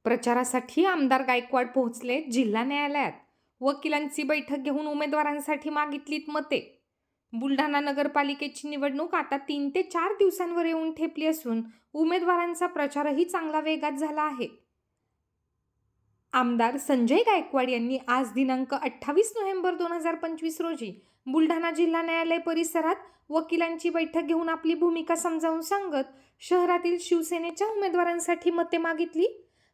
प्रचारासाठी आमदार गायकवाड पोहोचले जिल्हा न्यायालयात. वकिलांची बैठक घेऊन उमेदवारांसाठी मागितलीत मते. बुलढाणा नगरपालिकेची निवडणूक आता 3 ते 4 दिवसांवर येऊन ठेपली असून उमेदवारांचा प्रचारही चांगला वेगात झाला आहे. आमदार संजय गायकवाड यांनी आज दिनांक 28 नोव्हेंबर 2025 रोजी बुलढाणा जिल्हा न्यायालय परिसरात वकिलांची बैठक घेऊन आपली भूमिका समजावून सांगत शहरातील शिवसेनेच्या उमेदवारांसाठी मते मागितली.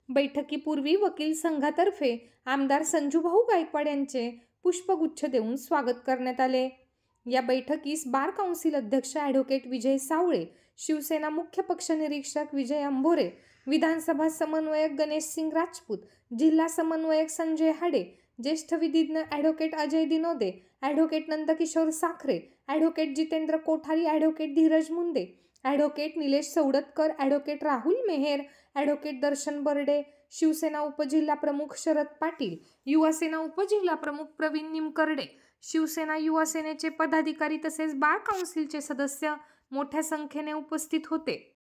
बैठकीपूर्वी वकील संघातर्फे आमदार संजूभाऊ गायकवाड यांचे पुष्पगुच्छ देऊन स्वागत करण्यात आले. या बैठकीस बार काउन्सिल अध्यक्ष ॲडव्होकेट विजय सावळे, शिवसेना मुख्य पक्ष निरीक्षक विजय अंभोरे, विधानसभा समन्वयक गणेशसिंग राजपूत, जिल्हा समन्वयक संजय हाडे, ज्येष्ठ विधिज्ञ advocate Ajay Dinode, advocate Nandkishor Sakhare, advocate Jitendra Kothari, advocate Dheeraj Munde, advocate Nilesh Saudatkar, advocate Rahul Meher, advocate दर्शन बर्डे, शिवसेना उपजिल्हा प्रमुख शरद पाटील, युवासेना उपजिल्हा प्रमुख प्रवीण निमकर्डे, शिवसेना युवा सेनेचे पदाधिकारी तसेच बार काउन्सिलचे सदस्य मोठ्या संख्येने उपस्थित होते.